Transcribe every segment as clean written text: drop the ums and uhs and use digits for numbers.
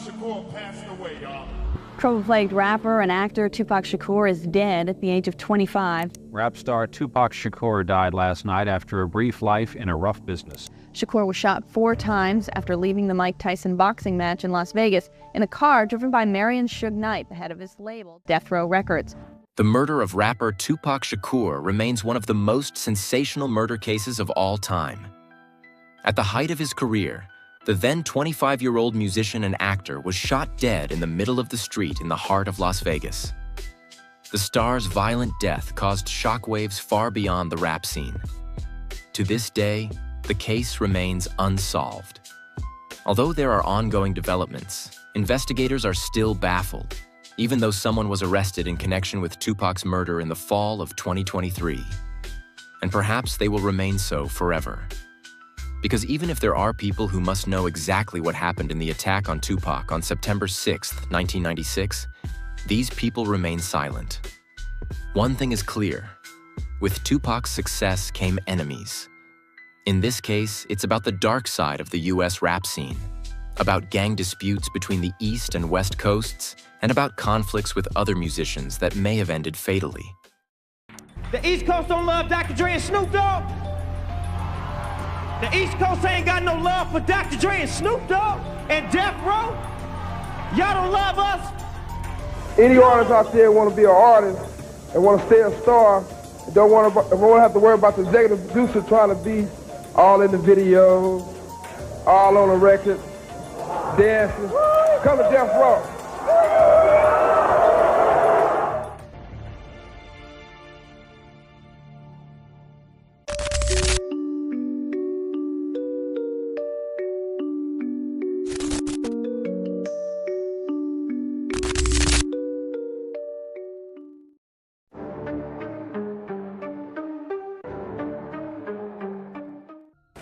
Shakur passed away, y'all. Trouble-plagued rapper and actor Tupac Shakur is dead at the age of 25. Rap star Tupac Shakur died last night after a brief life in a rough business. Shakur was shot 4 times after leaving the Mike Tyson boxing match in Las Vegas in a car driven by Marion Suge Knight, the head of his label, Death Row Records. The murder of rapper Tupac Shakur remains one of the most sensational murder cases of all time. At the height of his career, the then 25-year-old musician and actor was shot dead in the middle of the street in the heart of Las Vegas. The star's violent death caused shockwaves far beyond the rap scene. To this day, the case remains unsolved. Although there are ongoing developments, investigators are still baffled, even though someone was arrested in connection with Tupac's murder in the fall of 2023. And perhaps they will remain so forever. Because even if there are people who must know exactly what happened in the attack on Tupac on September 6, 1996, these people remain silent. One thing is clear: with Tupac's success came enemies. In this case, it's about the dark side of the US rap scene, about gang disputes between the East and West Coasts, and about conflicts with other musicians that may have ended fatally. The East Coast don't love Dr. Dre and Snoop Dogg. The East Coast ain't got no love for Dr. Dre and Snoop Dogg and Death Row. Y'all don't love us. Any artist out there want to be an artist and want to stay a star, and don't want to have to worry about the executive producer trying to be all in the video, all on the record, dancing. Come to Death Row.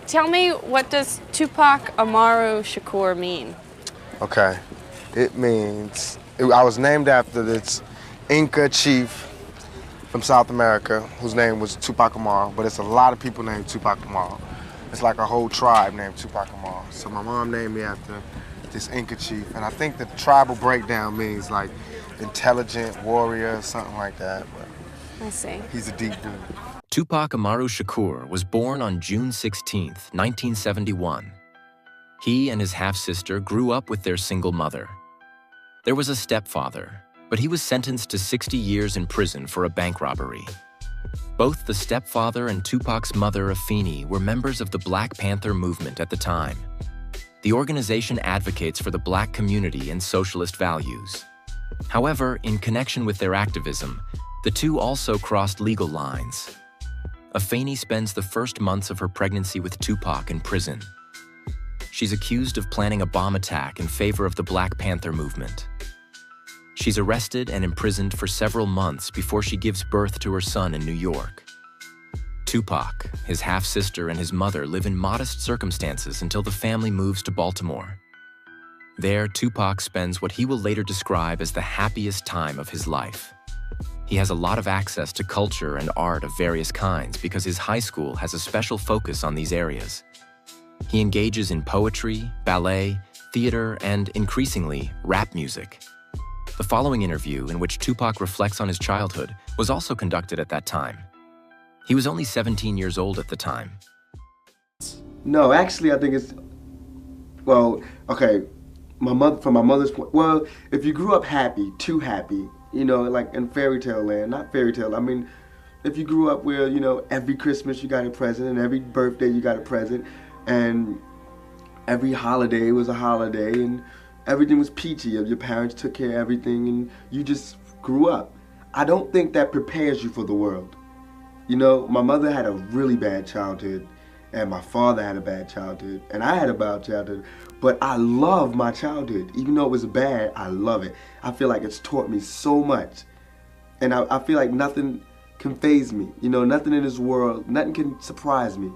Tell me, what does Tupac Amaru Shakur mean? Okay, it means, I was named after this Inca chief from South America whose name was Tupac Amaru, but it's a lot of people named Tupac Amaru. It's like a whole tribe named Tupac Amaru. So my mom named me after this Inca chief, and I think the tribal breakdown means like intelligent warrior, something like that. But I see. He's a deep dude. Tupac Amaru Shakur was born on June 16, 1971. He and his half-sister grew up with their single mother. There was a stepfather, but he was sentenced to 60 years in prison for a bank robbery. Both the stepfather and Tupac's mother, Afeni, were members of the Black Panther movement at the time. The organization advocates for the Black community and socialist values. However, in connection with their activism, the two also crossed legal lines. Afeni spends the first months of her pregnancy with Tupac in prison. She's accused of planning a bomb attack in favor of the Black Panther movement. She's arrested and imprisoned for several months before she gives birth to her son in New York. Tupac, his half-sister, and his mother live in modest circumstances until the family moves to Baltimore. There, Tupac spends what he will later describe as the happiest time of his life. He has a lot of access to culture and art of various kinds because his high school has a special focus on these areas. He engages in poetry, ballet, theater, and, increasingly, rap music. The following interview, in which Tupac reflects on his childhood, was also conducted at that time. He was only 17 years old at the time. No, actually, I think it's, well, okay, from my mother's point, well, if you grew up happy, too happy, you know, like in fairy tale land, not fairy tale, I mean, if you grew up where, you know, every Christmas you got a present and every birthday you got a present and every holiday was a holiday and everything was peachy, your parents took care of everything and you just grew up. I don't think that prepares you for the world. You know, my mother had a really bad childhood and my father had a bad childhood and I had a bad childhood, but I love my childhood. Even though it was bad, I love it. I feel like it's taught me so much. And I feel like nothing can faze me. You know, nothing in this world, nothing can surprise me.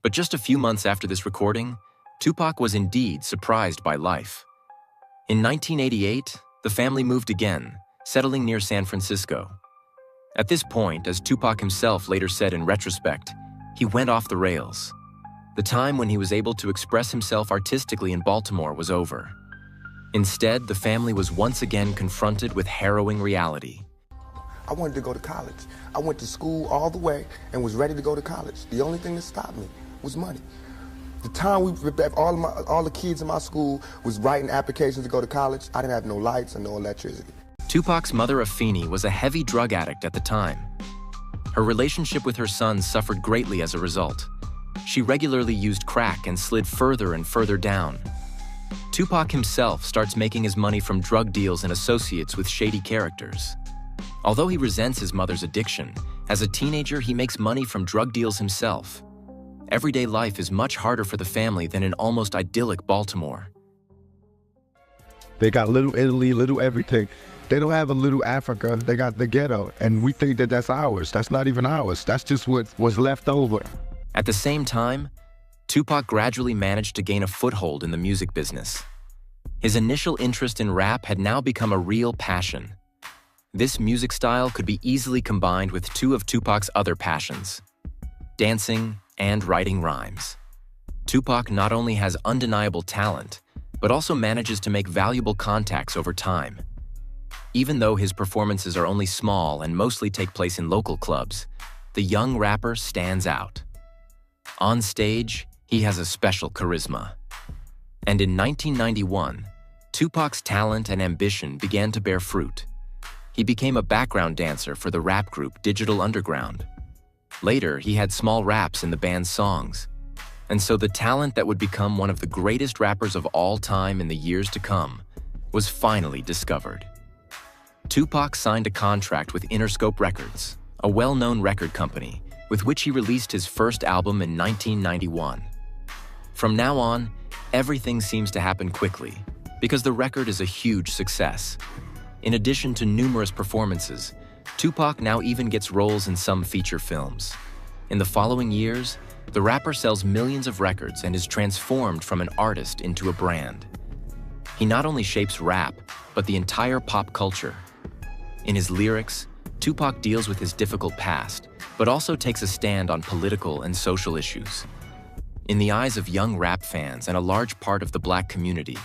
But just a few months after this recording, Tupac was indeed surprised by life. In 1988, the family moved again, settling near San Francisco. At this point, as Tupac himself later said in retrospect, he went off the rails. The time when he was able to express himself artistically in Baltimore was over. Instead, the family was once again confronted with harrowing reality. I wanted to go to college. I went to school all the way and was ready to go to college. The only thing that stopped me was money. The time all the kids in my school was writing applications to go to college, I didn't have no lights and no electricity. Tupac's mother, Afeni, was a heavy drug addict at the time. Her relationship with her son suffered greatly as a result. She regularly used crack and slid further and further down. Tupac himself starts making his money from drug deals and associates with shady characters. Although he resents his mother's addiction, as a teenager he makes money from drug deals himself. Everyday life is much harder for the family than in almost idyllic Baltimore. They got little Italy, little everything. They don't have a little Africa, they got the ghetto, and we think that that's ours. That's not even ours. That's just what was left over. At the same time, Tupac gradually managed to gain a foothold in the music business. His initial interest in rap had now become a real passion. This music style could be easily combined with two of Tupac's other passions, dancing and writing rhymes. Tupac not only has undeniable talent, but also manages to make valuable contacts over time. Even though his performances are only small and mostly take place in local clubs, the young rapper stands out. On stage, he has a special charisma. And in 1991, Tupac's talent and ambition began to bear fruit. He became a background dancer for the rap group Digital Underground. Later, he had small raps in the band's songs. And so the talent that would become one of the greatest rappers of all time in the years to come was finally discovered. Tupac signed a contract with Interscope Records, a well-known record company, with which he released his first album in 1991. From now on, everything seems to happen quickly, because the record is a huge success. In addition to numerous performances, Tupac now even gets roles in some feature films. In the following years, the rapper sells millions of records and is transformed from an artist into a brand. He not only shapes rap, but the entire pop culture. In his lyrics, Tupac deals with his difficult past, but also takes a stand on political and social issues. In the eyes of young rap fans and a large part of the Black community,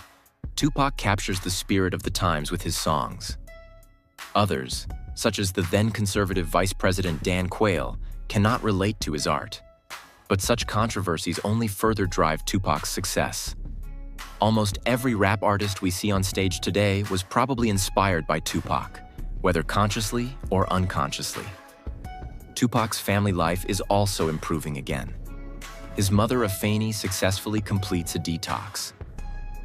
Tupac captures the spirit of the times with his songs. Others, such as the then-conservative Vice President Dan Quayle, cannot relate to his art. But such controversies only further drive Tupac's success. Almost every rap artist we see on stage today was probably inspired by Tupac, whether consciously or unconsciously. Tupac's family life is also improving again. His mother, Afeni, successfully completes a detox.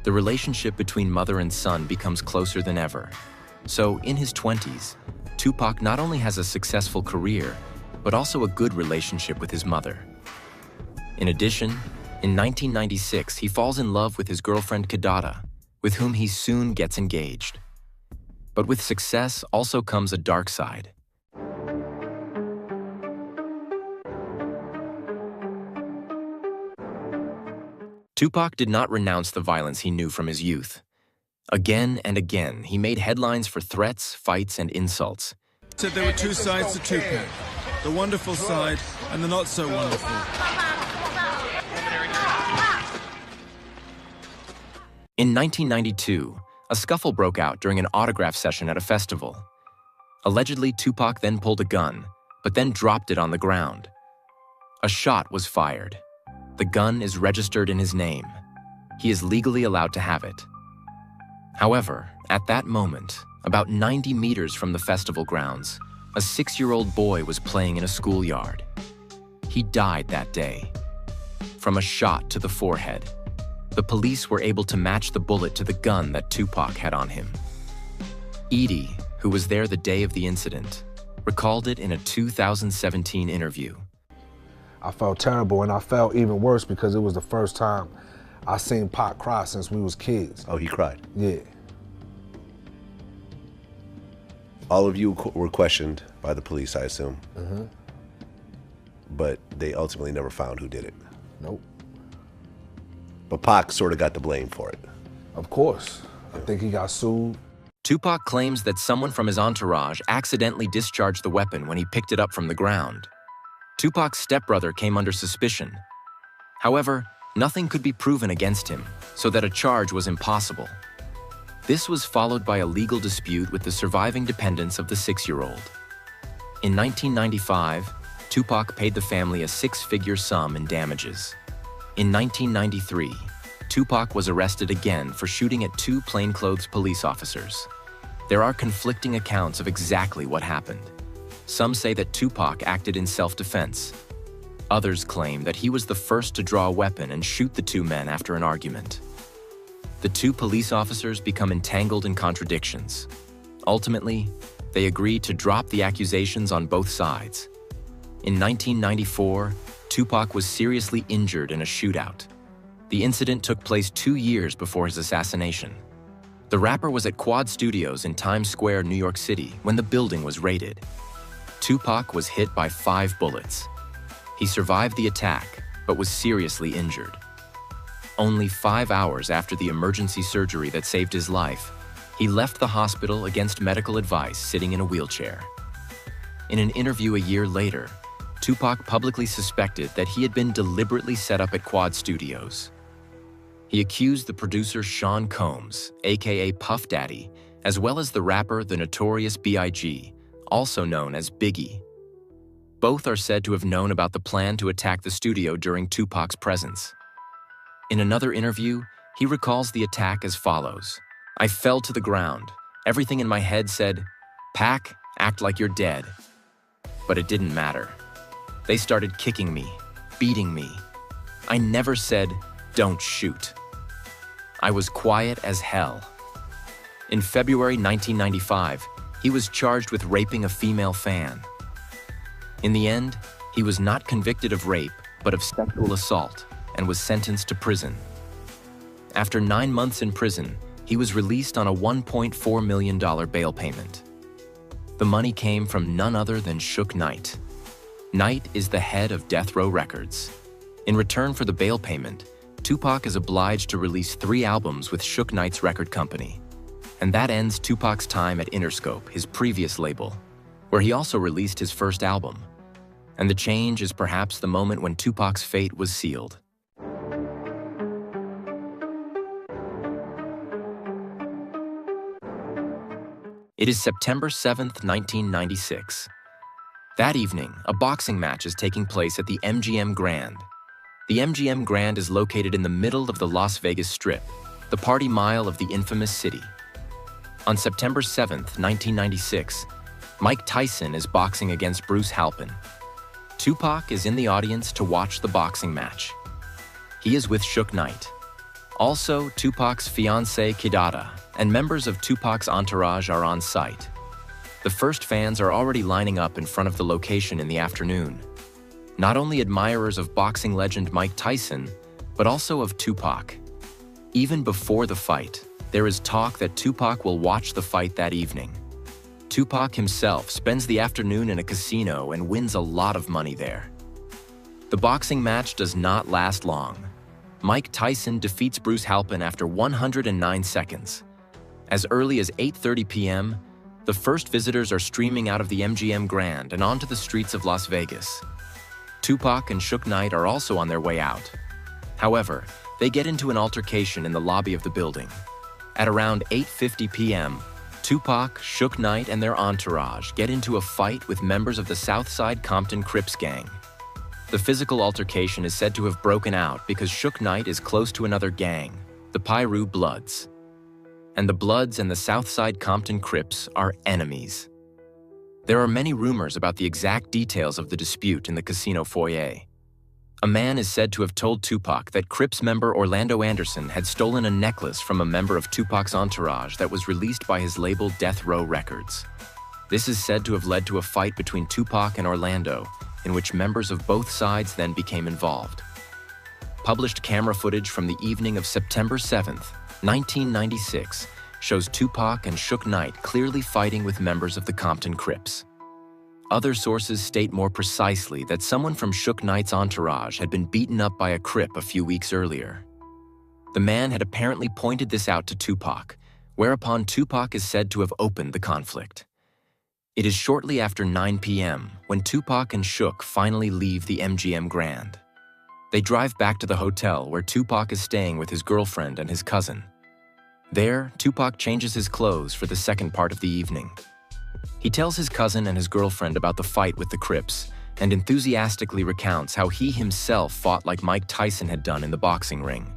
The relationship between mother and son becomes closer than ever. So, in his 20s, Tupac not only has a successful career, but also a good relationship with his mother. In addition, in 1996, he falls in love with his girlfriend Kidada, with whom he soon gets engaged. But with success also comes a dark side. Tupac did not renounce the violence he knew from his youth. Again and again, he made headlines for threats, fights, and insults. Said there were two sides to Tupac, the wonderful side and the not so wonderful. In 1992, a scuffle broke out during an autograph session at a festival. Allegedly, Tupac then pulled a gun, but then dropped it on the ground. A shot was fired. The gun is registered in his name. He is legally allowed to have it. However, at that moment, about 90 meters from the festival grounds, a 6-year-old boy was playing in a schoolyard. He died that day. From a shot to the forehead, the police were able to match the bullet to the gun that Tupac had on him. Edie, who was there the day of the incident, recalled it in a 2017 interview. I felt terrible, and I felt even worse because it was the first time I seen Pac cry since we was kids. Oh, he cried? Yeah. All of you were questioned by the police, I assume. Mm-hmm. But they ultimately never found who did it. Nope. But Pac sort of got the blame for it. Of course. I think he got sued. Tupac claims that someone from his entourage accidentally discharged the weapon when he picked it up from the ground. Tupac's stepbrother came under suspicion. However, nothing could be proven against him, so that a charge was impossible. This was followed by a legal dispute with the surviving dependents of the 6-year-old. In 1995, Tupac paid the family a 6-figure sum in damages. In 1993, Tupac was arrested again for shooting at 2 plainclothes police officers. There are conflicting accounts of exactly what happened. Some say that Tupac acted in self-defense. Others claim that he was the first to draw a weapon and shoot the 2 men after an argument. The 2 police officers become entangled in contradictions. Ultimately, they agree to drop the accusations on both sides. In 1994, Tupac was seriously injured in a shootout. The incident took place 2 years before his assassination. The rapper was at Quad Studios in Times Square, New York City, when the building was raided. Tupac was hit by 5 bullets. He survived the attack, but was seriously injured. Only 5 hours after the emergency surgery that saved his life, he left the hospital against medical advice, sitting in a wheelchair. In an interview a year later, Tupac publicly suspected that he had been deliberately set up at Quad Studios. He accused the producer Sean Combs, aka Puff Daddy, as well as the rapper the Notorious B.I.G., also known as Biggie. Both are said to have known about the plan to attack the studio during Tupac's presence. In another interview, he recalls the attack as follows: "I fell to the ground. Everything in my head said, 'Pac, act like you're dead.' But it didn't matter. They started kicking me, beating me. I never said, 'Don't shoot.' I was quiet as hell." In February 1995, he was charged with raping a female fan. In the end, he was not convicted of rape, but of sexual assault, and was sentenced to prison. After 9 months in prison, he was released on a $1.4 million bail payment. The money came from none other than Suge Knight. Knight is the head of Death Row Records. In return for the bail payment, Tupac is obliged to release 3 albums with Suge Knight's record company. And that ends Tupac's time at Interscope, his previous label, where he also released his first album. And the change is perhaps the moment when Tupac's fate was sealed. It is September 7th, 1996. That evening, a boxing match is taking place at the MGM Grand. The MGM Grand is located in the middle of the Las Vegas Strip, the party mile of the infamous city. On September 7th, 1996, Mike Tyson is boxing against Bruce Halpin. Tupac is in the audience to watch the boxing match. He is with Suge Knight. Also, Tupac's fiancée Kidada and members of Tupac's entourage are on site. The first fans are already lining up in front of the location in the afternoon. Not only admirers of boxing legend Mike Tyson, but also of Tupac. Even before the fight, there is talk that Tupac will watch the fight that evening. Tupac himself spends the afternoon in a casino and wins a lot of money there. The boxing match does not last long. Mike Tyson defeats Bruce Halpin after 109 seconds. As early as 8:30 p.m., the first visitors are streaming out of the MGM Grand and onto the streets of Las Vegas. Tupac and Suge Knight are also on their way out. However, they get into an altercation in the lobby of the building. At around 8:50 p.m., Tupac, Suge Knight, and their entourage get into a fight with members of the Southside Compton Crips gang. The physical altercation is said to have broken out because Suge Knight is close to another gang, the Piru Bloods. And the Bloods and the Southside Compton Crips are enemies. There are many rumors about the exact details of the dispute in the casino foyer. A man is said to have told Tupac that Crips member Orlando Anderson had stolen a necklace from a member of Tupac's entourage that was released by his label Death Row Records. This is said to have led to a fight between Tupac and Orlando, in which members of both sides then became involved. Published camera footage from the evening of September 7th, 1996, shows Tupac and Suge Knight clearly fighting with members of the Compton Crips. Other sources state more precisely that someone from Suge Knight's entourage had been beaten up by a Crip a few weeks earlier. The man had apparently pointed this out to Tupac, whereupon Tupac is said to have opened the conflict. It is shortly after 9 p.m. when Tupac and Suge finally leave the MGM Grand. They drive back to the hotel where Tupac is staying with his girlfriend and his cousin. There, Tupac changes his clothes for the second part of the evening. He tells his cousin and his girlfriend about the fight with the Crips and enthusiastically recounts how he himself fought like Mike Tyson had done in the boxing ring.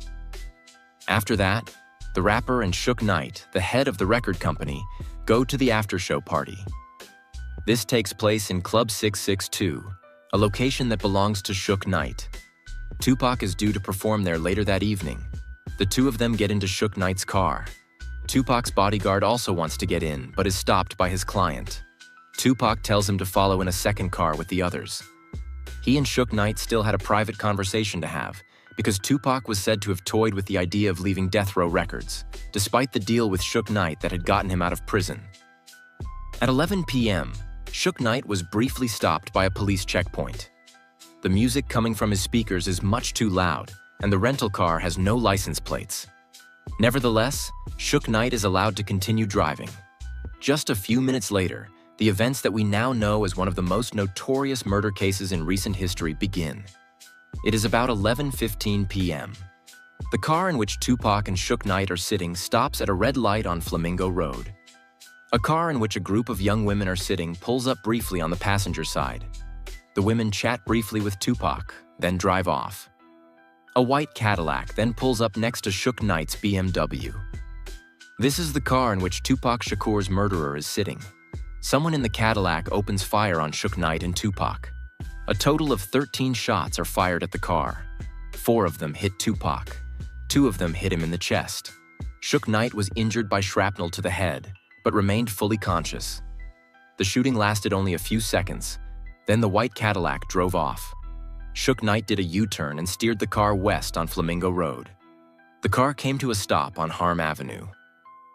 After that, the rapper and Suge Knight, the head of the record company, go to the after-show party. This takes place in Club 662, a location that belongs to Suge Knight. Tupac is due to perform there later that evening. The two of them get into Suge Knight's car. Tupac's bodyguard also wants to get in, but is stopped by his client. Tupac tells him to follow in a second car with the others. He and Suge Knight still had a private conversation to have, because Tupac was said to have toyed with the idea of leaving Death Row Records, despite the deal with Suge Knight that had gotten him out of prison. At 11 p.m., Suge Knight was briefly stopped by a police checkpoint. The music coming from his speakers is much too loud, and the rental car has no license plates. Nevertheless, Suge Knight is allowed to continue driving. Just a few minutes later, the events that we now know as one of the most notorious murder cases in recent history begin. It is about 11:15 p.m. The car in which Tupac and Suge Knight are sitting stops at a red light on Flamingo Road. A car in which a group of young women are sitting pulls up briefly on the passenger side. The women chat briefly with Tupac, then drive off. A white Cadillac then pulls up next to Suge Knight's BMW. This is the car in which Tupac Shakur's murderer is sitting. Someone in the Cadillac opens fire on Suge Knight and Tupac. A total of 13 shots are fired at the car. 4 of them hit Tupac. 2 of them hit him in the chest. Suge Knight was injured by shrapnel to the head, but remained fully conscious. The shooting lasted only a few seconds. Then the white Cadillac drove off. Suge Knight did a U-turn and steered the car west on Flamingo Road. The car came to a stop on Harm Avenue.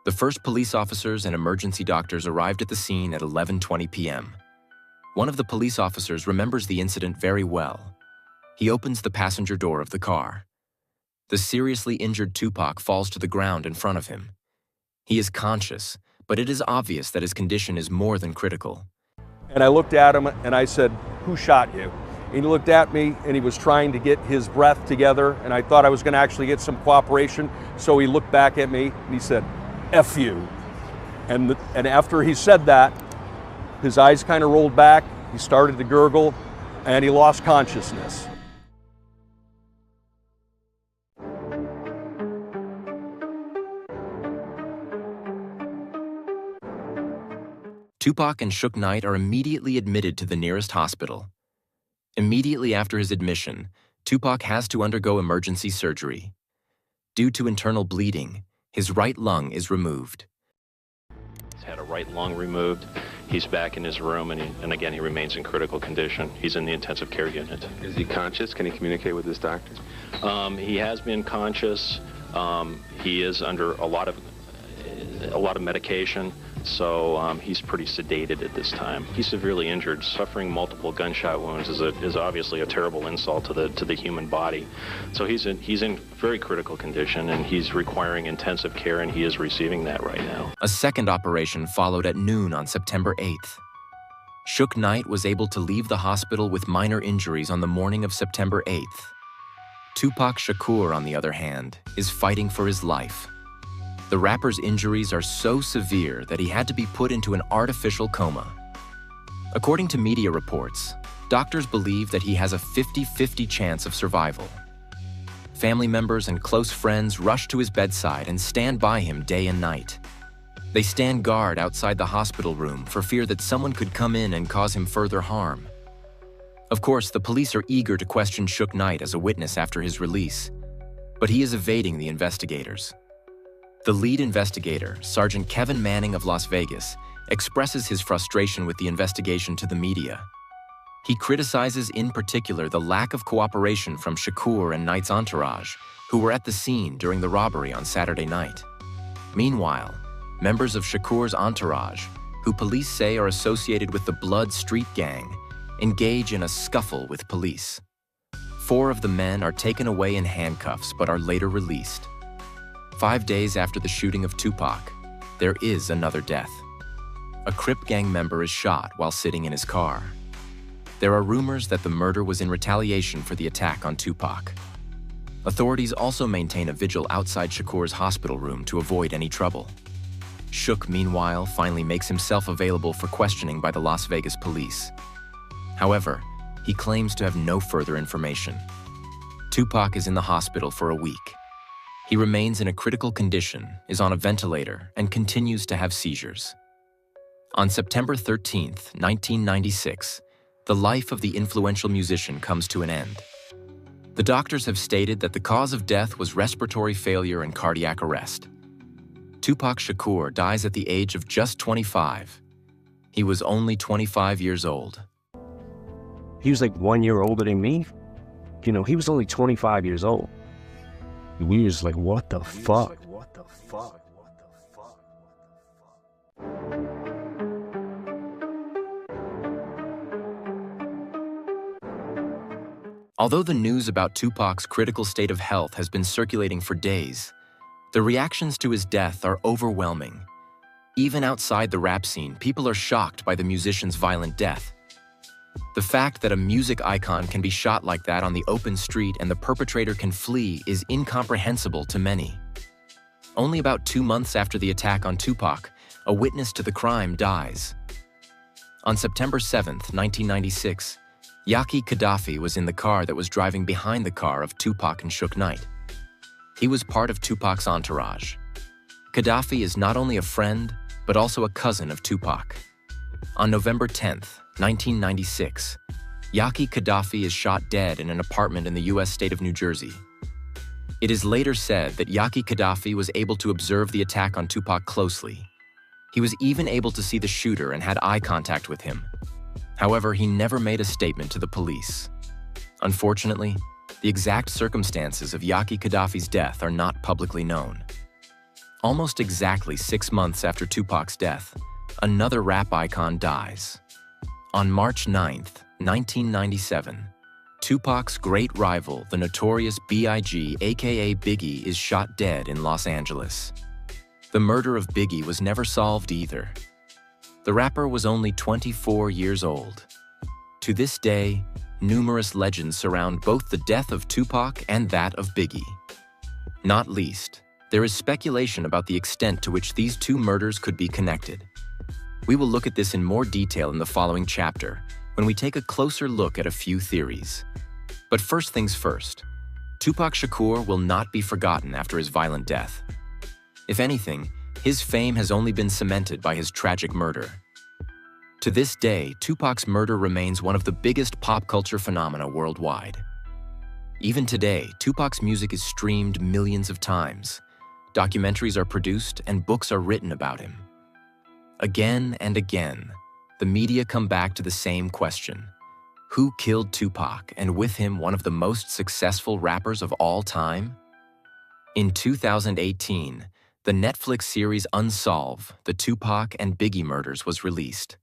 The first police officers and emergency doctors arrived at the scene at 11:20 p.m. One of the police officers remembers the incident very well. He opens the passenger door of the car. The seriously injured Tupac falls to the ground in front of him. He is conscious, but it is obvious that his condition is more than critical. And I looked at him and I said, "Who shot you?" And he looked at me and he was trying to get his breath together, and I thought I was going to actually get some cooperation. So he looked back at me and he said, "F you." And after he said that, his eyes kind of rolled back, he started to gurgle, and he lost consciousness. Tupac and Suge Knight are immediately admitted to the nearest hospital. Immediately after his admission, Tupac has to undergo emergency surgery. Due to internal bleeding, his right lung is removed. He's had a right lung removed. He's back in his room, and again, he remains in critical condition. He's in the intensive care unit. Is he conscious? Can he communicate with his doctor? He has been conscious. He is under a lot of medication, so he's pretty sedated at this time. He's severely injured. Suffering multiple gunshot wounds is obviously a terrible insult to the human body. So he's in very critical condition, and he's requiring intensive care, and he is receiving that right now. A second operation followed at noon on September 8th. Suge Knight was able to leave the hospital with minor injuries on the morning of September 8th. Tupac Shakur, on the other hand, is fighting for his life. The rapper's injuries are so severe that he had to be put into an artificial coma. According to media reports, doctors believe that he has a 50-50 chance of survival. Family members and close friends rush to his bedside and stand by him day and night. They stand guard outside the hospital room for fear that someone could come in and cause him further harm. Of course, the police are eager to question Suge Knight as a witness after his release, but he is evading the investigators. The lead investigator, Sergeant Kevin Manning of Las Vegas, expresses his frustration with the investigation to the media. He criticizes in particular the lack of cooperation from Shakur and Knight's entourage, who were at the scene during the robbery on Saturday night. Meanwhile, members of Shakur's entourage, who police say are associated with the Blood Street Gang, engage in a scuffle with police. 4 of the men are taken away in handcuffs but are later released. 5 days after the shooting of Tupac, there is another death. A Crip gang member is shot while sitting in his car. There are rumors that the murder was in retaliation for the attack on Tupac. Authorities also maintain a vigil outside Shakur's hospital room to avoid any trouble. Shook, meanwhile, finally makes himself available for questioning by the Las Vegas police. However, he claims to have no further information. Tupac is in the hospital for a week. He remains in a critical condition, is on a ventilator, and continues to have seizures. On September 13, 1996, the life of the influential musician comes to an end. The doctors have stated that the cause of death was respiratory failure and cardiac arrest. Tupac Shakur dies at the age of just 25. He was only 25 years old. He was like 1 year older than me. You know, he was only 25 years old. We was like, what the fuck? Although the news about Tupac's critical state of health has been circulating for days, the reactions to his death are overwhelming. Even outside the rap scene, people are shocked by the musician's violent death. The fact that a music icon can be shot like that on the open street and the perpetrator can flee is incomprehensible to many. Only about 2 months after the attack on Tupac, a witness to the crime dies. On September 7, 1996, Yaki Gaddafi was in the car that was driving behind the car of Tupac and Suge Knight. He was part of Tupac's entourage. Gaddafi is not only a friend, but also a cousin of Tupac. On November 10, 1996, Yaki Gaddafi is shot dead in an apartment in the U.S. state of New Jersey. It is later said that Yaki Gaddafi was able to observe the attack on Tupac closely. He was even able to see the shooter and had eye contact with him. However, he never made a statement to the police. Unfortunately, the exact circumstances of Yaki Gaddafi's death are not publicly known. Almost exactly 6 months after Tupac's death, another rap icon dies. On March 9, 1997, Tupac's great rival, the notorious B.I.G., aka Biggie, is shot dead in Los Angeles. The murder of Biggie was never solved either. The rapper was only 24 years old. To this day, numerous legends surround both the death of Tupac and that of Biggie. Not least, there is speculation about the extent to which these two murders could be connected. We will look at this in more detail in the following chapter, when we take a closer look at a few theories. But first things first, Tupac Shakur will not be forgotten after his violent death. If anything, his fame has only been cemented by his tragic murder. To this day, Tupac's murder remains one of the biggest pop culture phenomena worldwide. Even today, Tupac's music is streamed millions of times. Documentaries are produced and books are written about him. Again and again, the media come back to the same question. Who killed Tupac, and with him one of the most successful rappers of all time? In 2018, the Netflix series Unsolved, the Tupac and Biggie murders was released.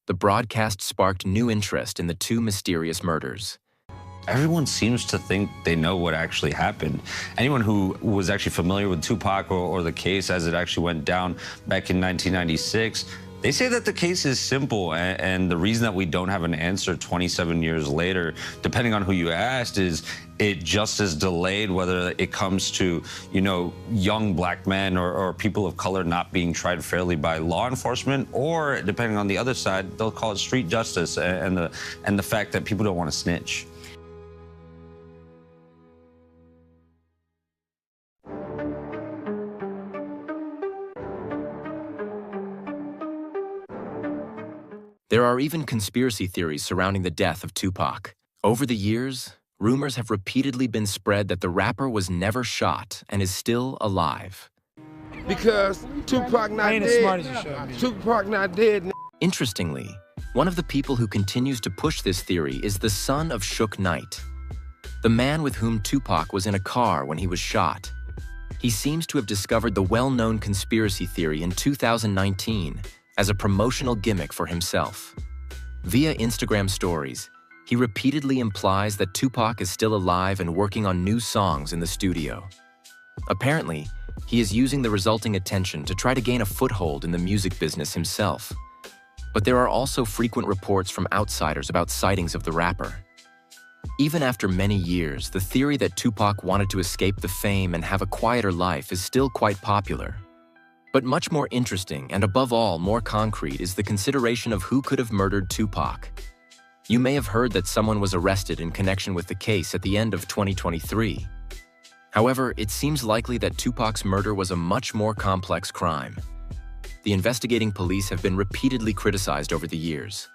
The broadcast sparked new interest in the two mysterious murders. Everyone seems to think they know what actually happened. Anyone who was actually familiar with Tupac or the case as it actually went down back in 1996, they say that the case is simple, and the reason that we don't have an answer 27 years later, depending on who you asked, is it just is delayed, whether it comes to, you know, young black men or people of color not being tried fairly by law enforcement, or depending on the other side, they'll call it street justice and the fact that people don't want to snitch. There are even conspiracy theories surrounding the death of Tupac. Over the years, rumors have repeatedly been spread that the rapper was never shot and is still alive. Because Tupac not dead. Tupac not dead. Interestingly, one of the people who continues to push this theory is the son of Suge Knight, the man with whom Tupac was in a car when he was shot. He seems to have discovered the well-known conspiracy theory in 2019 as a promotional gimmick for himself. Via Instagram stories, he repeatedly implies that Tupac is still alive and working on new songs in the studio. Apparently, he is using the resulting attention to try to gain a foothold in the music business himself. But there are also frequent reports from outsiders about sightings of the rapper. Even after many years, the theory that Tupac wanted to escape the fame and have a quieter life is still quite popular. But much more interesting, and above all, more concrete, is the consideration of who could have murdered Tupac. You may have heard that someone was arrested in connection with the case at the end of 2023. However, it seems likely that Tupac's murder was a much more complex crime. The investigating police have been repeatedly criticized over the years.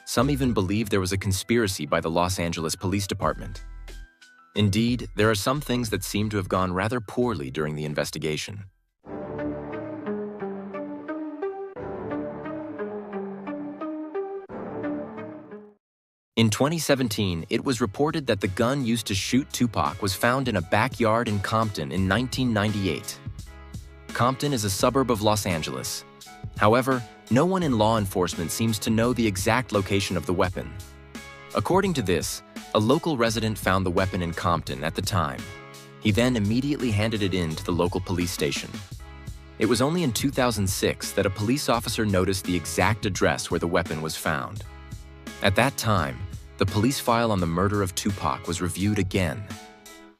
Some even believe there was a conspiracy by the Los Angeles Police Department. Indeed, there are some things that seem to have gone rather poorly during the investigation. In 2017, it was reported that the gun used to shoot Tupac was found in a backyard in Compton in 1998. Compton is a suburb of Los Angeles. However, no one in law enforcement seems to know the exact location of the weapon. According to this, a local resident found the weapon in Compton at the time. He then immediately handed it in to the local police station. It was only in 2006 that a police officer noticed the exact address where the weapon was found. At that time, the police file on the murder of Tupac was reviewed again,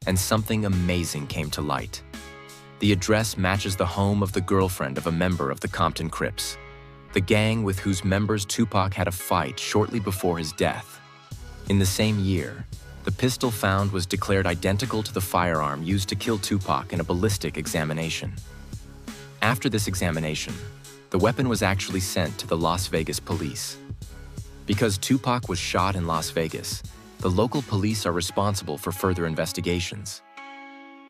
and something amazing came to light. The address matches the home of the girlfriend of a member of the Compton Crips, the gang with whose members Tupac had a fight shortly before his death. In the same year, the pistol found was declared identical to the firearm used to kill Tupac in a ballistic examination. After this examination, the weapon was actually sent to the Las Vegas police. Because Tupac was shot in Las Vegas, the local police are responsible for further investigations.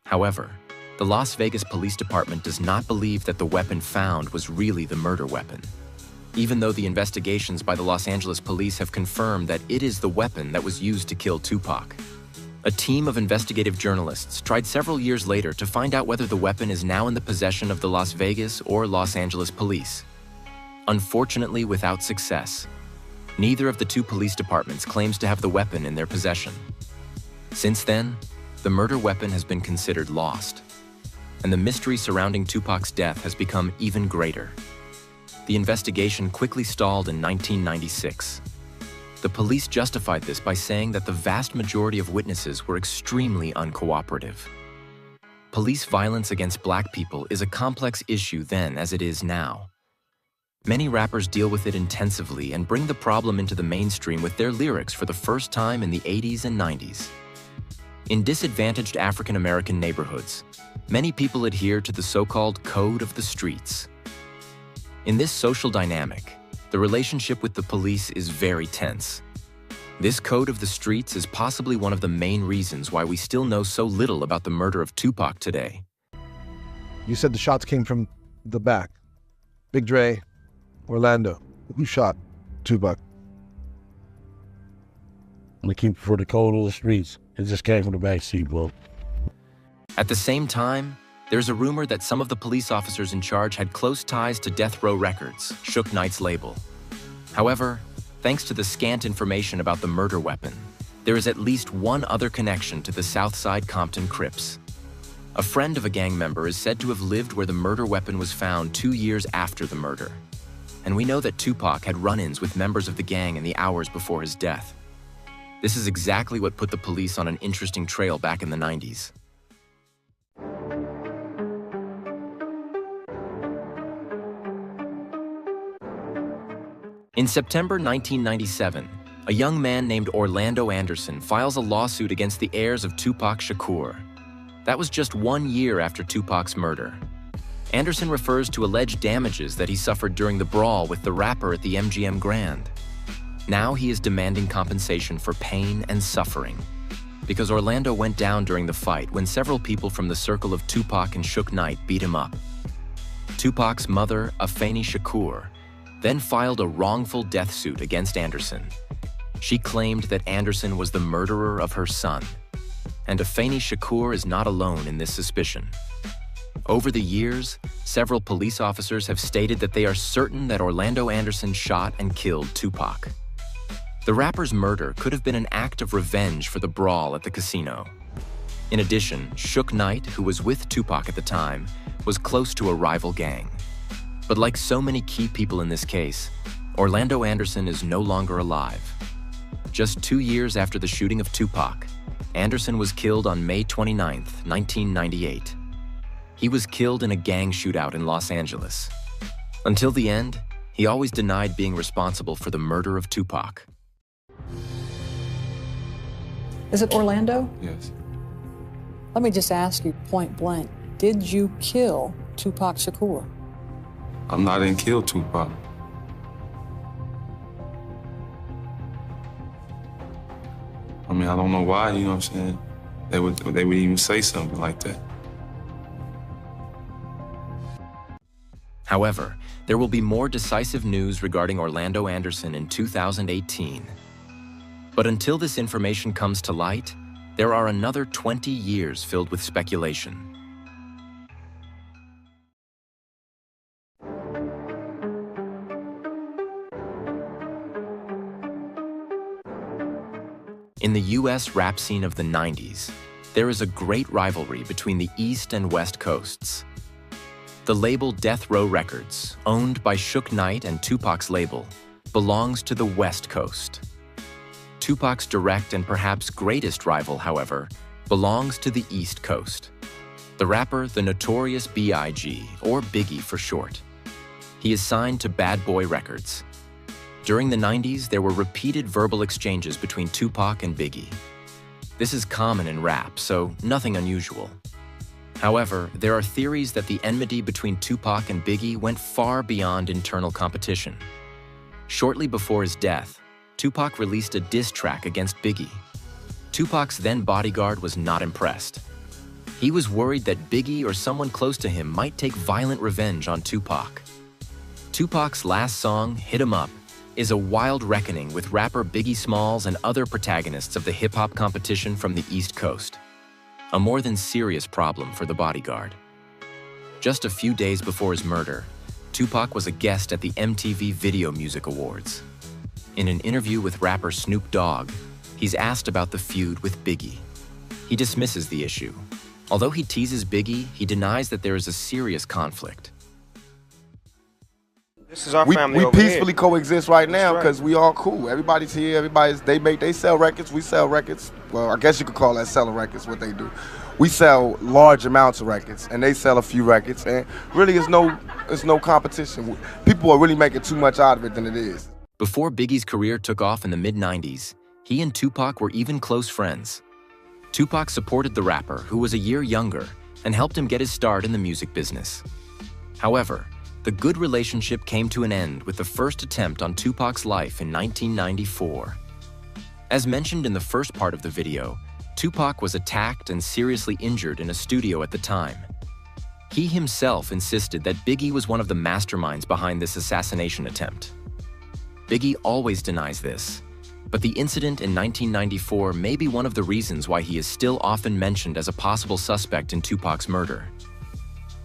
However, the Las Vegas Police Department does not believe that the weapon found was really the murder weapon, even though the investigations by the Los Angeles police have confirmed that it is the weapon that was used to kill Tupac. A team of investigative journalists tried several years later to find out whether the weapon is now in the possession of the Las Vegas or Los Angeles police. Unfortunately, without success. Neither of the two police departments claims to have the weapon in their possession. Since then, the murder weapon has been considered lost, and the mystery surrounding Tupac's death has become even greater. The investigation quickly stalled in 1996. The police justified this by saying that the vast majority of witnesses were extremely uncooperative. Police violence against Black people is a complex issue then as it is now. Many rappers deal with it intensively and bring the problem into the mainstream with their lyrics for the first time in the 80s and 90s. In disadvantaged African American neighborhoods, many people adhere to the so-called code of the streets. In this social dynamic, the relationship with the police is very tense. This code of the streets is possibly one of the main reasons why we still know so little about the murder of Tupac today. You said the shots came from the back. Big Dre, Orlando. Who shot Tupac? They keep for the code of the streets. It just came from the backseat, bro. At the same time, there's a rumor that some of the police officers in charge had close ties to Death Row Records, Suge Knight's label. However, thanks to the scant information about the murder weapon, there is at least one other connection to the Southside Compton Crips. A friend of a gang member is said to have lived where the murder weapon was found 2 years after the murder. And we know that Tupac had run-ins with members of the gang in the hours before his death. This is exactly what put the police on an interesting trail back in the 90s. In September 1997, a young man named Orlando Anderson files a lawsuit against the heirs of Tupac Shakur. That was just 1 year after Tupac's murder. Anderson refers to alleged damages that he suffered during the brawl with the rapper at the MGM Grand. Now he is demanding compensation for pain and suffering, because Orlando went down during the fight when several people from the circle of Tupac and Suge Knight beat him up. Tupac's mother, Afeni Shakur, then filed a wrongful death suit against Anderson. She claimed that Anderson was the murderer of her son, and Afeni Shakur is not alone in this suspicion. Over the years, several police officers have stated that they are certain that Orlando Anderson shot and killed Tupac. The rapper's murder could have been an act of revenge for the brawl at the casino. In addition, Suge Knight, who was with Tupac at the time, was close to a rival gang. But like so many key people in this case, Orlando Anderson is no longer alive. Just 2 years after the shooting of Tupac, Anderson was killed on May 29, 1998. He was killed in a gang shootout in Los Angeles. Until the end, he always denied being responsible for the murder of Tupac. Is it Orlando? Yes. Let me just ask you point blank. Did you kill Tupac Shakur? I didn't kill Tupac. I don't know why, you know what I'm saying? They would even say something like that. However, there will be more decisive news regarding Orlando Anderson in 2018. But until this information comes to light, there are another 20 years filled with speculation. In the US rap scene of the 90s, there is a great rivalry between the East and West Coasts. The label Death Row Records, owned by Suge Knight and Tupac's label, belongs to the West Coast. Tupac's direct and perhaps greatest rival, however, belongs to the East Coast. The rapper, the Notorious B.I.G., or Biggie for short. He is signed to Bad Boy Records. During the 90s, there were repeated verbal exchanges between Tupac and Biggie. This is common in rap, so nothing unusual. However, there are theories that the enmity between Tupac and Biggie went far beyond internal competition. Shortly before his death, Tupac released a diss track against Biggie. Tupac's then bodyguard was not impressed. He was worried that Biggie or someone close to him might take violent revenge on Tupac. Tupac's last song, Hit 'Em Up, is a wild reckoning with rapper Biggie Smalls and other protagonists of the hip-hop competition from the East Coast. A more than serious problem for the bodyguard. Just a few days before his murder, Tupac was a guest at the MTV Video Music Awards. In an interview with rapper Snoop Dogg, he's asked about the feud with Biggie. He dismisses the issue. Although he teases Biggie, he denies that there is a serious conflict. This is our family. We peacefully coexist right now because we all cool. Everybody's here. They sell records. We sell records. Well, I guess you could call that selling records. What they do, we sell large amounts of records, and they sell a few records. And really, it's no competition. People are really making too much out of it than it is. Before Biggie's career took off in the mid-90s, he and Tupac were even close friends. Tupac supported the rapper, who was a year younger, and helped him get his start in the music business. However, the good relationship came to an end with the first attempt on Tupac's life in 1994. As mentioned in the first part of the video, Tupac was attacked and seriously injured in a studio at the time. He himself insisted that Biggie was one of the masterminds behind this assassination attempt. Biggie always denies this, but the incident in 1994 may be one of the reasons why he is still often mentioned as a possible suspect in Tupac's murder.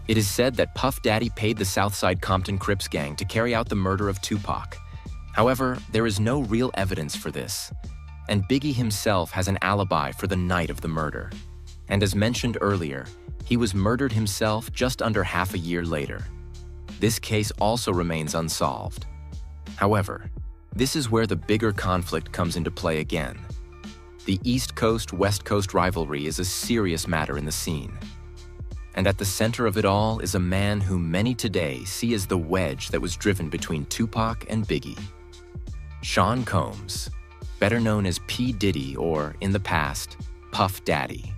It is said that Puff Daddy paid the Southside Compton Crips gang to carry out the murder of Tupac. However, there is no real evidence for this, and Biggie himself has an alibi for the night of the murder. And as mentioned earlier, he was murdered himself just under half a year later. This case also remains unsolved. However, this is where the bigger conflict comes into play again. The East Coast-West Coast rivalry is a serious matter in the scene. And at the center of it all is a man whom many today see as the wedge that was driven between Tupac and Biggie. Sean Combs, better known as P. Diddy or, in the past, Puff Daddy.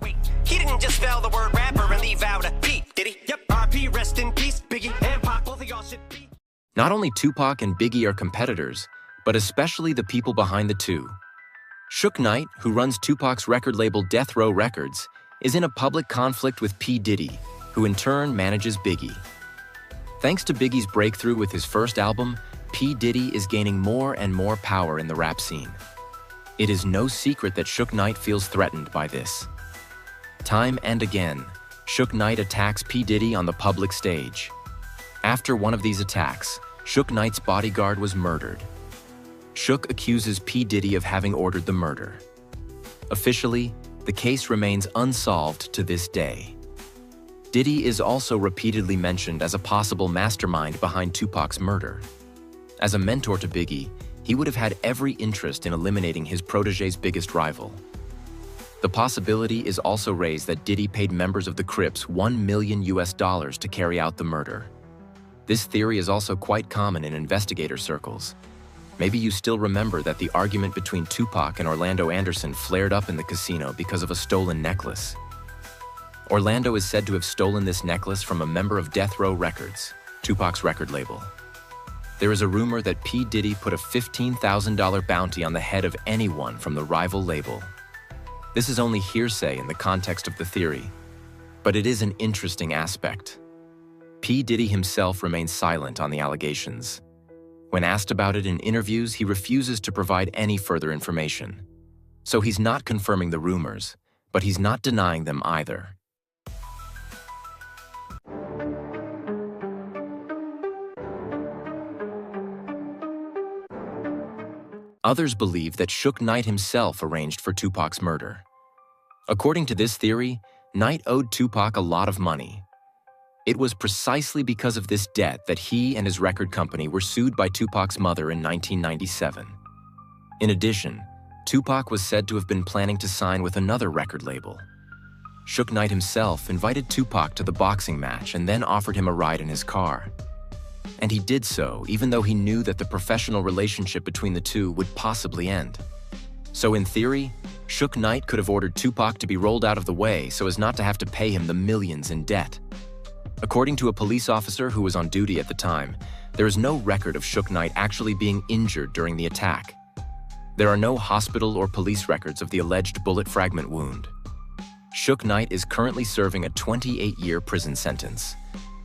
He didn't just spell the word rapper and leave out a P, did he? Yep, R.P. rest in peace, Biggie and Pac, both of y'all should be. Not only Tupac and Biggie are competitors, but especially the people behind the two. Suge Knight, who runs Tupac's record label Death Row Records, is in a public conflict with P. Diddy, who in turn manages Biggie. Thanks to Biggie's breakthrough with his first album, P. Diddy is gaining more and more power in the rap scene. It is no secret that Suge Knight feels threatened by this. Time and again, Suge Knight attacks P. Diddy on the public stage. After one of these attacks, Suge Knight's bodyguard was murdered. Suge accuses P. Diddy of having ordered the murder. Officially, the case remains unsolved to this day. Diddy is also repeatedly mentioned as a possible mastermind behind Tupac's murder. As a mentor to Biggie, he would have had every interest in eliminating his protégé's biggest rival. The possibility is also raised that Diddy paid members of the Crips $1 million to carry out the murder. This theory is also quite common in investigator circles. Maybe you still remember that the argument between Tupac and Orlando Anderson flared up in the casino because of a stolen necklace. Orlando is said to have stolen this necklace from a member of Death Row Records, Tupac's record label. There is a rumor that P. Diddy put a $15,000 bounty on the head of anyone from the rival label. This is only hearsay in the context of the theory, but it is an interesting aspect. P. Diddy himself remains silent on the allegations. When asked about it in interviews, he refuses to provide any further information. So he's not confirming the rumors, but he's not denying them either. Others believe that Suge Knight himself arranged for Tupac's murder. According to this theory, Knight owed Tupac a lot of money. It was precisely because of this debt that he and his record company were sued by Tupac's mother in 1997. In addition, Tupac was said to have been planning to sign with another record label. Suge Knight himself invited Tupac to the boxing match and then offered him a ride in his car. And he did so even though he knew that the professional relationship between the two would possibly end. So in theory, Suge Knight could have ordered Tupac to be rolled out of the way so as not to have to pay him the millions in debt. According to a police officer who was on duty at the time, there is no record of Suge Knight actually being injured during the attack. There are no hospital or police records of the alleged bullet fragment wound. Suge Knight is currently serving a 28-year prison sentence,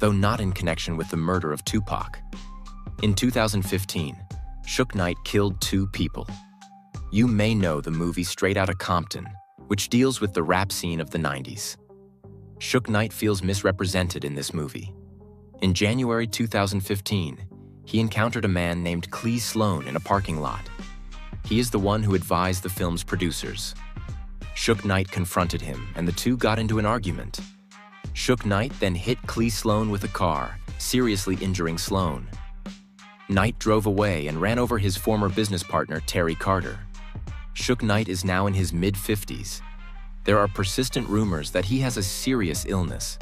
though not in connection with the murder of Tupac. In 2015, Suge Knight killed 2 people. You may know the movie Straight Outta Compton, which deals with the rap scene of the 90s. Suge Knight feels misrepresented in this movie. In January 2015, he encountered a man named Clee Sloan in a parking lot. He is the one who advised the film's producers. Suge Knight confronted him, and the two got into an argument. Suge Knight then hit Clee Sloan with a car, seriously injuring Sloan. Knight drove away and ran over his former business partner, Terry Carter. Suge Knight is now in his mid-50s. There are persistent rumors that he has a serious illness.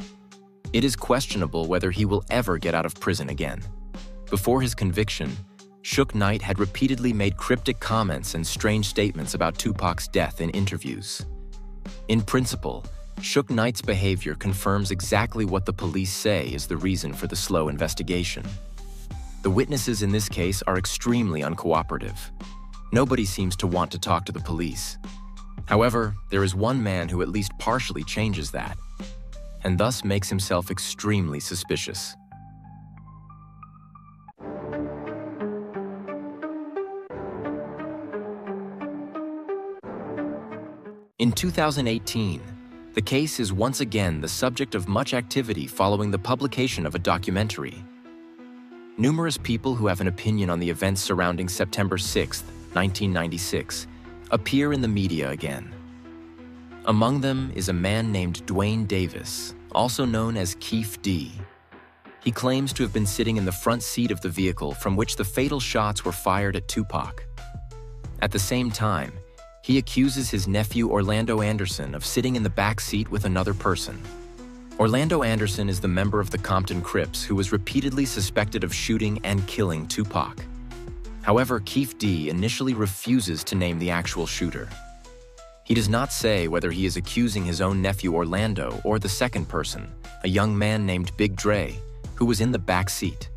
It is questionable whether he will ever get out of prison again. Before his conviction, Suge Knight had repeatedly made cryptic comments and strange statements about Tupac's death in interviews. In principle, Suge Knight's behavior confirms exactly what the police say is the reason for the slow investigation. The witnesses in this case are extremely uncooperative. Nobody seems to want to talk to the police. However, there is one man who at least partially changes that, and thus makes himself extremely suspicious. In 2018, the case is once again the subject of much activity following the publication of a documentary. Numerous people who have an opinion on the events surrounding September 6, 1996, appear in the media again. Among them is a man named Dwayne Davis, also known as Keef D. He claims to have been sitting in the front seat of the vehicle from which the fatal shots were fired at Tupac. At the same time, he accuses his nephew Orlando Anderson of sitting in the back seat with another person. Orlando Anderson is the member of the Compton Crips who was repeatedly suspected of shooting and killing Tupac. However, Keef D initially refuses to name the actual shooter. He does not say whether he is accusing his own nephew Orlando or the second person, a young man named Big Dre, who was in the back seat.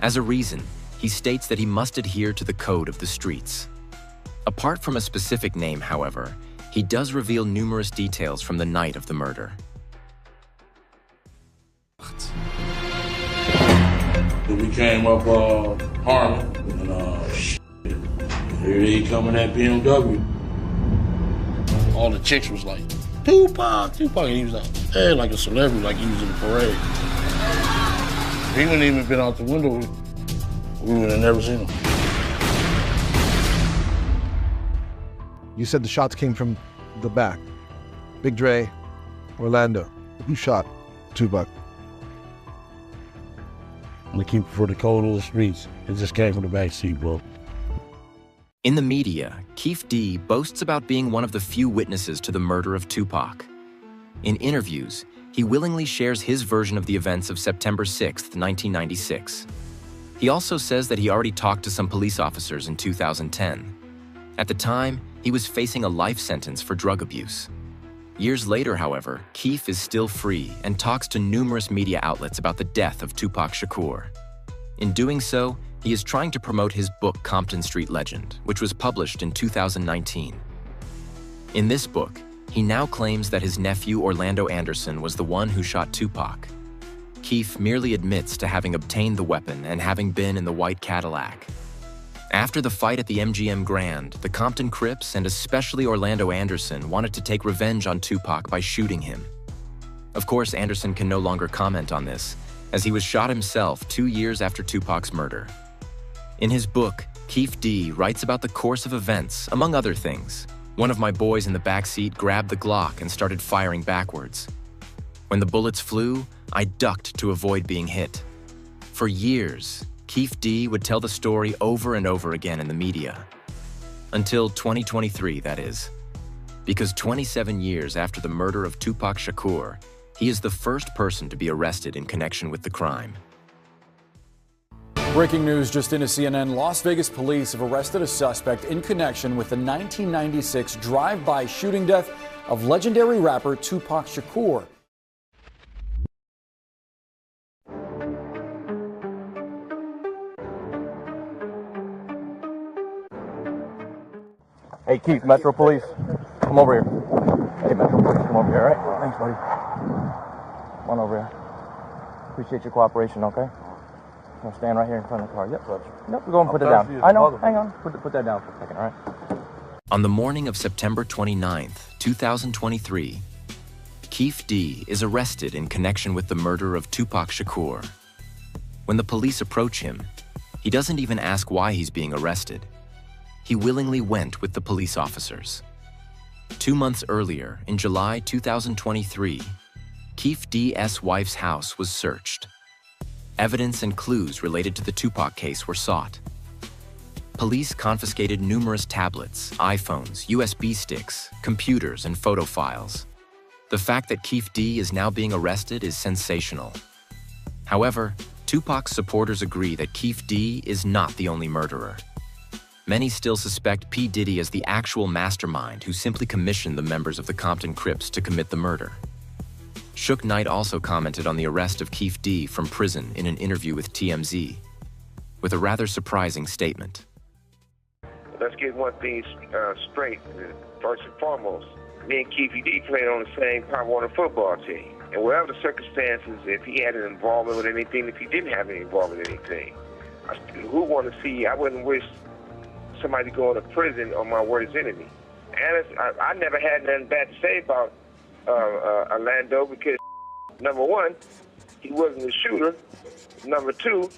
As a reason, he states that he must adhere to the code of the streets. Apart from a specific name, however, he does reveal numerous details from the night of the murder. We came up Harlem, and here he coming at BMW. All the chicks was like, Tupac, Tupac. And he was like, like a celebrity, like he was in the parade. He wouldn't even been out the window. We would have never seen him. You said the shots came from the back. Big Dre, Orlando. Who shot Tupac? to keep it for the cold of the streets. It just came from the backseat, bro. In the media, Keefe D boasts about being one of the few witnesses to the murder of Tupac. In interviews, he willingly shares his version of the events of September 6, 1996. He also says that he already talked to some police officers in 2010. At the time, he was facing a life sentence for drug abuse. Years later, however, Keefe is still free and talks to numerous media outlets about the death of Tupac Shakur. In doing so, he is trying to promote his book Compton Street Legend, which was published in 2019. In this book, he now claims that his nephew Orlando Anderson was the one who shot Tupac. Keefe merely admits to having obtained the weapon and having been in the white Cadillac. After the fight at the MGM Grand, the Compton Crips and especially Orlando Anderson wanted to take revenge on Tupac by shooting him. Of course, Anderson can no longer comment on this, as he was shot himself 2 years after Tupac's murder. In his book, Keefe D writes about the course of events, among other things. One of my boys in the backseat grabbed the Glock and started firing backwards. When the bullets flew, I ducked to avoid being hit. For years, Keefe D would tell the story over and over again in the media. Until 2023, that is. Because 27 years after the murder of Tupac Shakur, he is the first person to be arrested in connection with the crime. Breaking news just into CNN. Las Vegas police have arrested a suspect in connection with the 1996 drive-by shooting death of legendary rapper Tupac Shakur. Hey, Keith, Metro Police, come over here. Hey, Metro Police, come over here, all right? Thanks, buddy. Come on over here. Appreciate your cooperation, okay? I'm gonna stand right here in front of the car. Yep, we're going to put it down. I know, hang on. Put that down for a second, all right? On the morning of September 29th, 2023, Keefe D is arrested in connection with the murder of Tupac Shakur. When the police approach him, he doesn't even ask why he's being arrested. He willingly went with the police officers. 2 months earlier, in July 2023, Keefe D's wife's house was searched. Evidence and clues related to the Tupac case were sought. Police confiscated numerous tablets, iPhones, USB sticks, computers, and photo files. The fact that Keefe D is now being arrested is sensational. However, Tupac's supporters agree that Keefe D is not the only murderer. Many still suspect P. Diddy as the actual mastermind who simply commissioned the members of the Compton Crips to commit the murder. Suge Knight also commented on the arrest of Keefe D from prison in an interview with TMZ, with a rather surprising statement. Let's get one thing straight. First and foremost, me and Keefe D played on the same Pop Warner football team. And whatever the circumstances, if he had an involvement with anything, if he didn't have any involvement with anything, who want to see? I wouldn't wish somebody going to prison on my worst enemy. And I never had nothing bad to say about Orlando because, number one, he wasn't the shooter. Number two,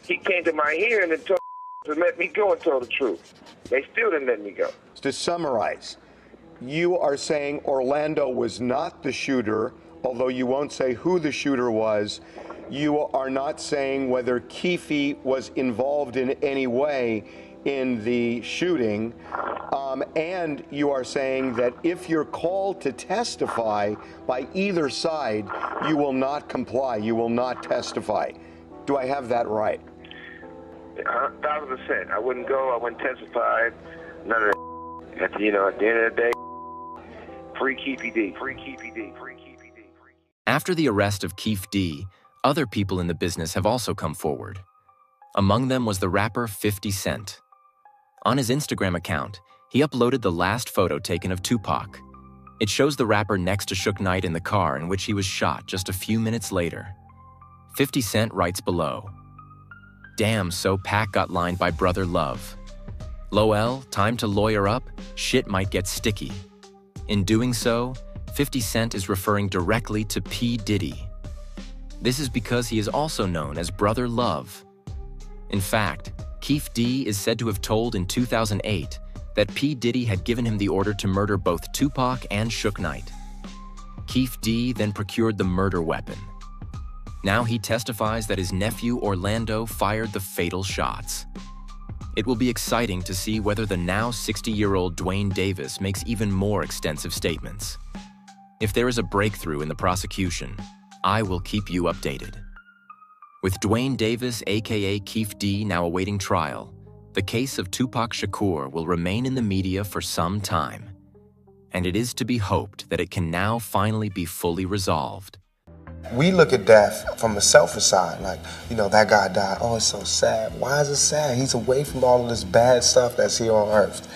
he came to my hearing and told to let me go and told the truth. They still didn't let me go. To summarize, you are saying Orlando was not the shooter, although you won't say who the shooter was. You are not saying whether Keefe was involved in any way in the shooting, and you are saying that if you're called to testify by either side, you will not comply, you will not testify. Do I have that right? 1,000%. I wouldn't go, I wouldn't testify, none of that. At the end of the day, free Keefe D, free Keefe D, free Keefe D. After the arrest of Keefe D, other people in the business have also come forward. Among them was the rapper 50 Cent. On his Instagram account, he uploaded the last photo taken of Tupac. It shows the rapper next to Suge Knight in the car in which he was shot just a few minutes later. 50 Cent writes below, "Damn, so Pac got lined by Brother Love. Lowell, time to lawyer up, shit might get sticky." In doing so, 50 Cent is referring directly to P. Diddy. This is because he is also known as Brother Love. In fact, Keefe D is said to have told in 2008 that P. Diddy had given him the order to murder both Tupac and Suge Knight. Keefe D then procured the murder weapon. Now he testifies that his nephew Orlando fired the fatal shots. It will be exciting to see whether the now 60-year-old Dwayne Davis makes even more extensive statements. If there is a breakthrough in the prosecution, I will keep you updated. With Dwayne Davis, aka Keefe D, now awaiting trial, the case of Tupac Shakur will remain in the media for some time, and it is to be hoped that it can now finally be fully resolved. We look at death from a selfish side, like, you know, that guy died, oh, it's so sad. Why is it sad? He's away from all of this bad stuff that's here on earth.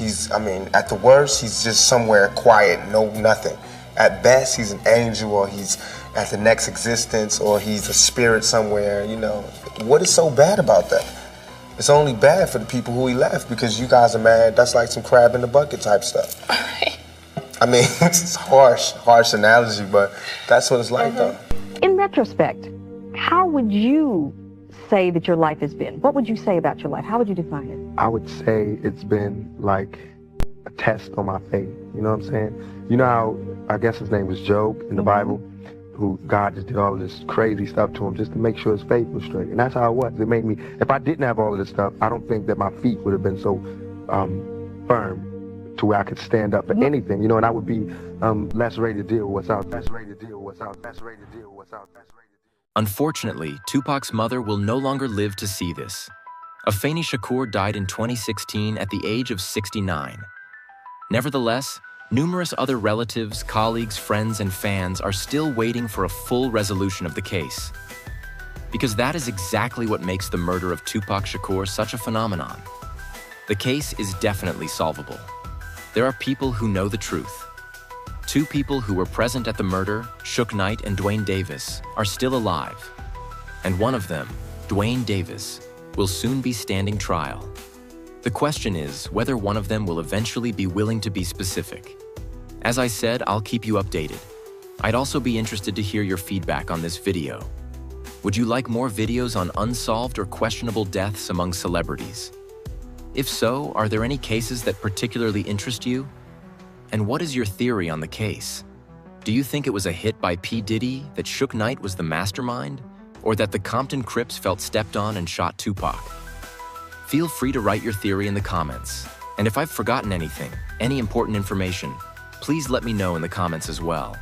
At the worst, he's just somewhere quiet, no nothing. At best, he's an angel, or he's at the next existence, or he's a spirit somewhere, you know. What is so bad about that? It's only bad for the people who he left, because you guys are mad. That's like some crab in the bucket type stuff. It's harsh analogy, but that's what it's like, though. In retrospect, how would you say that your life has been? What would you say about your life? How would you define it? I would say it's been like a test on my faith. You know what I'm saying? You know how, I guess his name was Job in the Bible, who God just did all of this crazy stuff to him just to make sure his faith was straight. And that's how it was. It made me, if I didn't have all of this stuff, I don't think that my feet would have been so firm to where I could stand up for anything, you know, and I would be less ready to deal with what's out. Unfortunately, Tupac's mother will no longer live to see this. Afeni Shakur died in 2016 at the age of 69. Nevertheless, numerous other relatives, colleagues, friends, and fans are still waiting for a full resolution of the case. Because that is exactly what makes the murder of Tupac Shakur such a phenomenon. The case is definitely solvable. There are people who know the truth. Two people who were present at the murder, Suge Knight and Dwayne Davis, are still alive. And one of them, Dwayne Davis, will soon be standing trial. The question is whether one of them will eventually be willing to be specific. As I said, I'll keep you updated. I'd also be interested to hear your feedback on this video. Would you like more videos on unsolved or questionable deaths among celebrities? If so, are there any cases that particularly interest you? And what is your theory on the case? Do you think it was a hit by P. Diddy, that Suge Knight was the mastermind, or that the Compton Crips felt stepped on and shot Tupac? Feel free to write your theory in the comments. And if I've forgotten anything, any important information, please let me know in the comments as well.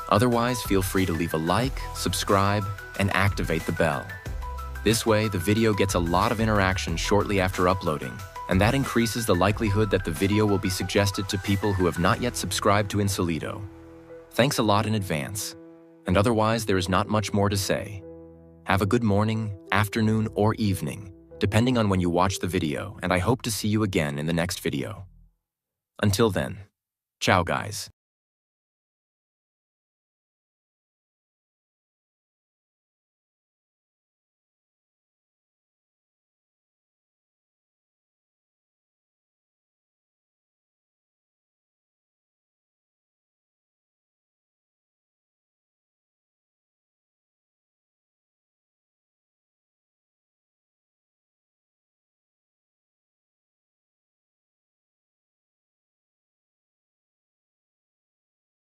Otherwise, feel free to leave a like, subscribe, and activate the bell. This way, the video gets a lot of interaction shortly after uploading, and that increases the likelihood that the video will be suggested to people who have not yet subscribed to Insolito. Thanks a lot in advance. And otherwise, there is not much more to say. Have a good morning, afternoon, or evening, depending on when you watch the video, and I hope to see you again in the next video. Until then, ciao guys.